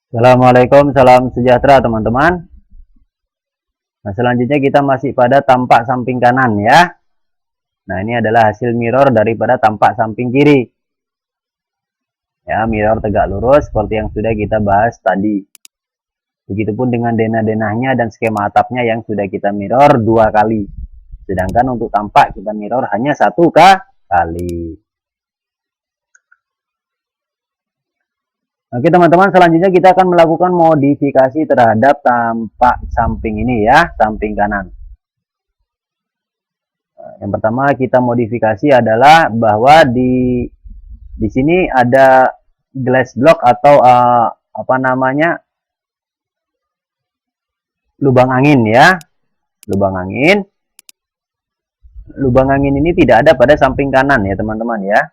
Assalamualaikum, salam sejahtera teman-teman. Nah, selanjutnya kita masih pada tampak samping kanan ya. Nah, ini adalah hasil mirror daripada tampak samping kiri. Ya, mirror tegak lurus seperti yang sudah kita bahas tadi. Begitupun dengan denah-denahnya dan skema atapnya yang sudah kita mirror 2 kali. Sedangkan untuk tampak kita mirror hanya 1 kali. Oke teman-teman, selanjutnya kita akan melakukan modifikasi terhadap tampak samping ini ya, samping kanan. Yang pertama kita modifikasi adalah bahwa di sini ada glass block atau lubang angin ya, lubang angin. Lubang angin ini tidak ada pada samping kanan ya teman-teman ya.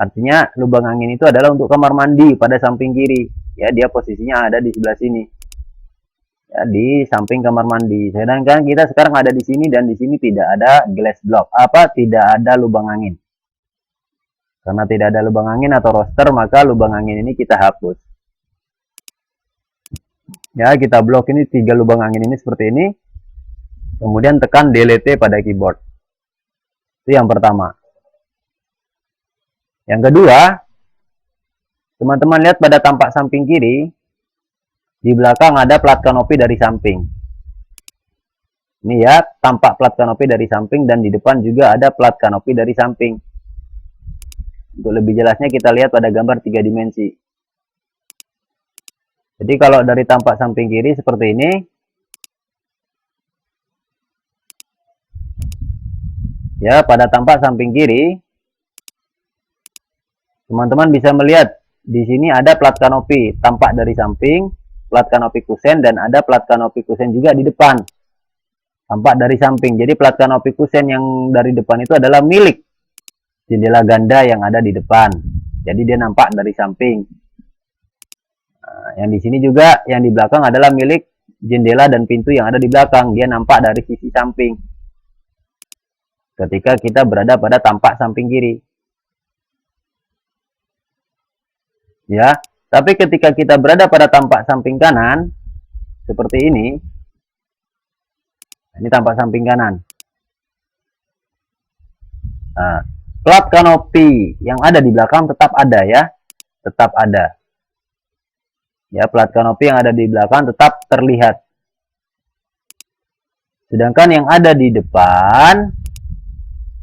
Artinya lubang angin itu adalah untuk kamar mandi pada samping kiri. Ya, dia posisinya ada di sebelah sini. Ya, di samping kamar mandi. Sedangkan kita sekarang ada di sini dan di sini tidak ada glass block. Tidak ada lubang angin. Karena tidak ada lubang angin atau roster, maka lubang angin ini kita hapus. Ya, kita blok ini 3 lubang angin ini seperti ini. Kemudian tekan delete pada keyboard. Itu yang pertama. Yang kedua, teman-teman lihat pada tampak samping kiri, di belakang ada plat kanopi dari samping. Ini ya, tampak plat kanopi dari samping dan di depan juga ada plat kanopi dari samping. Untuk lebih jelasnya kita lihat pada gambar 3 dimensi. Jadi kalau dari tampak samping kiri seperti ini, ya pada tampak samping kiri, teman-teman bisa melihat di sini ada plat kanopi tampak dari samping, plat kanopi kusen, dan ada plat kanopi kusen juga di depan tampak dari samping. Jadi plat kanopi kusen yang dari depan itu adalah milik jendela ganda yang ada di depan. Jadi dia nampak dari samping. Nah, yang di sini juga yang di belakang adalah milik jendela dan pintu yang ada di belakang. Dia nampak dari sisi samping. Ketika kita berada pada tampak samping kiri. Ya, tapi ketika kita berada pada tampak samping kanan seperti ini tampak samping kanan. Nah, plat kanopi yang ada di belakang tetap ada ya, tetap ada. Ya, plat kanopi yang ada di belakang tetap terlihat. Sedangkan yang ada di depan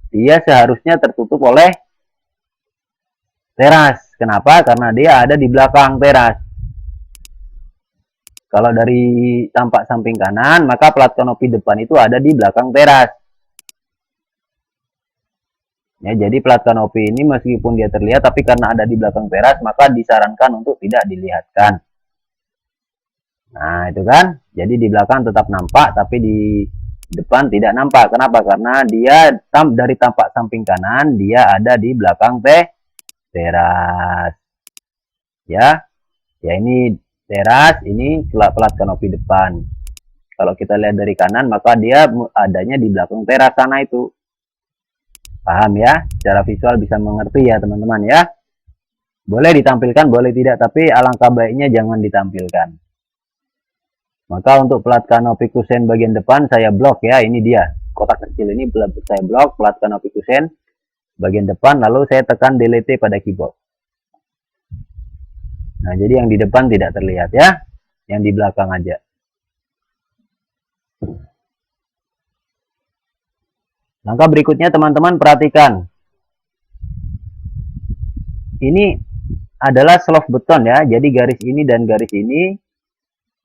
dia seharusnya tertutup oleh teras. Kenapa? Karena dia ada di belakang teras. Kalau dari tampak samping kanan, maka plat kanopi depan itu ada di belakang teras. Ya, jadi plat kanopi ini meskipun dia terlihat, tapi karena ada di belakang teras, maka disarankan untuk tidak dilihatkan. Nah, itu kan. Jadi di belakang tetap nampak, tapi di depan tidak nampak. Kenapa? Karena dia dari tampak samping kanan, dia ada di belakang teras. Ya ini teras, ini plat kanopi depan. Kalau kita lihat dari kanan, maka dia adanya di belakang teras sana itu. Paham ya? Secara visual bisa mengerti ya teman-teman ya. Boleh ditampilkan, boleh tidak, tapi alangkah baiknya jangan ditampilkan. Maka untuk plat kanopi kusen bagian depan saya blok ya, ini dia. Kotak kecil ini saya blok plat kanopi kusen bagian depan, lalu saya tekan delete pada keyboard. Nah, jadi yang di depan tidak terlihat ya, yang di belakang aja. Langkah berikutnya teman-teman perhatikan. Ini adalah slope beton ya, jadi garis ini dan garis ini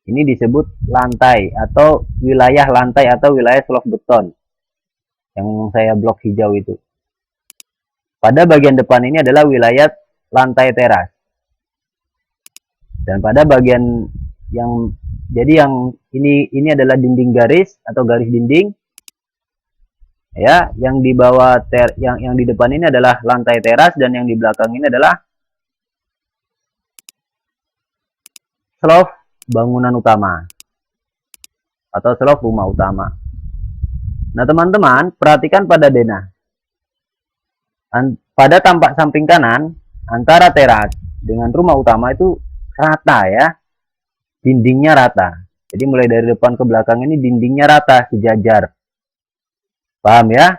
disebut lantai atau wilayah lantai atau wilayah slope beton. Yang saya blok hijau itu. Pada bagian depan ini adalah wilayah lantai teras. Dan pada bagian yang ini adalah dinding garis atau garis dinding. Ya, yang di bawah yang di depan ini adalah lantai teras dan yang di belakang ini adalah slope bangunan utama atau slope rumah utama. Nah, teman-teman, perhatikan pada denah. Pada tampak samping kanan antara teras dengan rumah utama itu rata ya. Dindingnya rata. Jadi mulai dari depan ke belakang ini dindingnya rata, sejajar. Paham ya?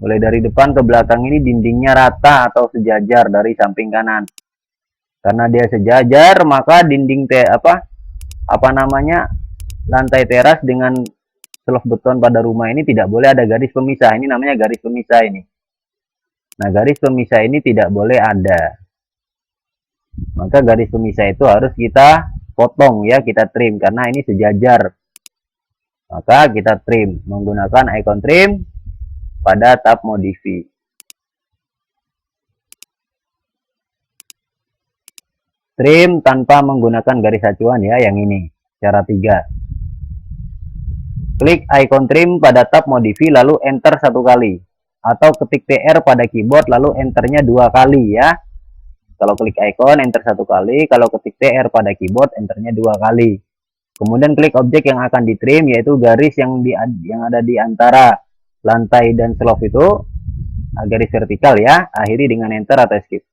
Mulai dari depan ke belakang ini dindingnya rata atau sejajar dari samping kanan. Karena dia sejajar, maka dinding lantai teras dengan selop beton pada rumah ini tidak boleh ada garis pemisah. Ini namanya garis pemisah ini. Nah, garis pemisah ini tidak boleh ada. Maka garis pemisah itu harus kita potong ya, kita trim karena ini sejajar. Maka kita trim menggunakan icon trim pada tab modify. Trim tanpa menggunakan garis acuan ya, yang ini cara 3. Klik icon trim pada tab modify lalu enter 1 kali, atau ketik TR pada keyboard lalu enternya 2 kali ya. Kalau klik icon enter 1 kali, kalau ketik TR pada keyboard enternya 2 kali. Kemudian klik objek yang akan ditrim, yaitu garis yang ada di antara lantai dan selop itu, garis vertikal ya. Akhiri dengan enter atau escape.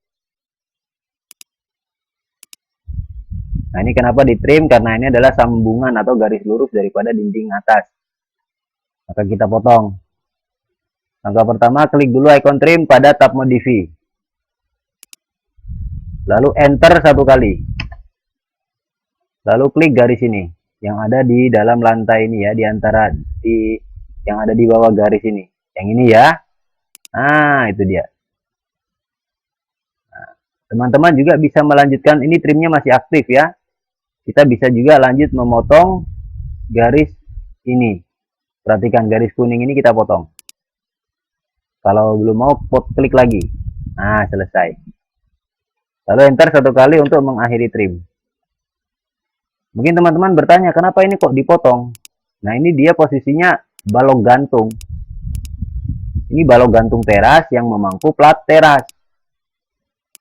Nah, ini kenapa ditrim? Karena ini adalah sambungan atau garis lurus daripada dinding atas. Maka kita potong. Langkah pertama, klik dulu icon trim pada tab modify. Lalu enter 1 kali. Lalu klik garis ini yang ada di dalam lantai ini ya, yang ada di bawah garis ini. Yang ini ya. Nah, itu dia. Teman-teman juga bisa melanjutkan, ini trimnya masih aktif ya. Kita bisa juga lanjut memotong garis ini. Perhatikan garis kuning ini kita potong. Kalau belum mau, klik lagi. Nah, selesai. Lalu enter 1 kali untuk mengakhiri trim. Mungkin teman-teman bertanya, kenapa ini kok dipotong? Nah, ini dia posisinya balok gantung. Ini balok gantung teras yang memangku plat teras.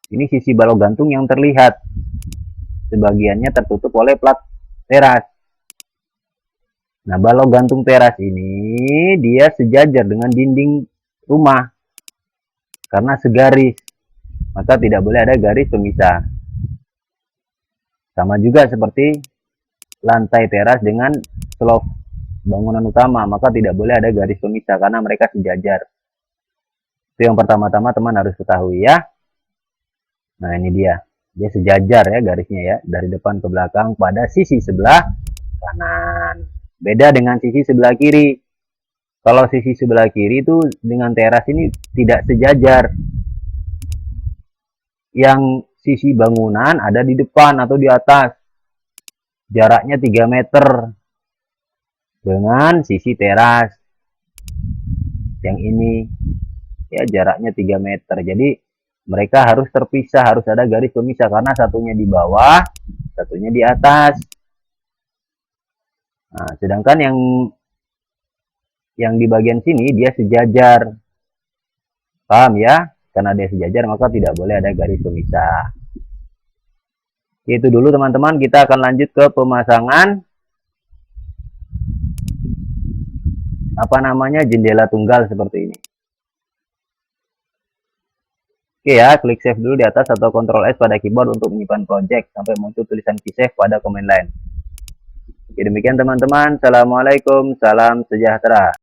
Ini sisi balok gantung yang terlihat. Sebagiannya tertutup oleh plat teras. Nah, balok gantung teras ini dia sejajar dengan dinding rumah. Karena segaris. Maka tidak boleh ada garis pemisah. Sama juga seperti lantai teras dengan selop bangunan utama. Maka tidak boleh ada garis pemisah karena mereka sejajar. Itu yang pertama-tama teman harus ketahui ya. Nah, ini dia. Dia sejajar ya garisnya ya. Dari depan ke belakang pada sisi sebelah kanan. Beda dengan sisi sebelah kiri. Kalau sisi sebelah kiri itu dengan teras ini tidak sejajar. Yang sisi bangunan ada di depan atau di atas. Jaraknya 3 meter. Dengan sisi teras. Yang ini ya jaraknya 3 meter. Jadi mereka harus terpisah, harus ada garis pemisah karena satunya di bawah, satunya di atas. Nah, sedangkan yang di bagian sini dia sejajar. Paham ya? Karena dia sejajar maka tidak boleh ada garis pemisah. Itu dulu teman-teman, kita akan lanjut ke pemasangan jendela tunggal seperti ini. Oke ya, klik save dulu di atas atau Ctrl S pada keyboard untuk menyimpan project sampai muncul tulisan key save pada command line. Oke, demikian teman-teman. Assalamualaikum, salam sejahtera.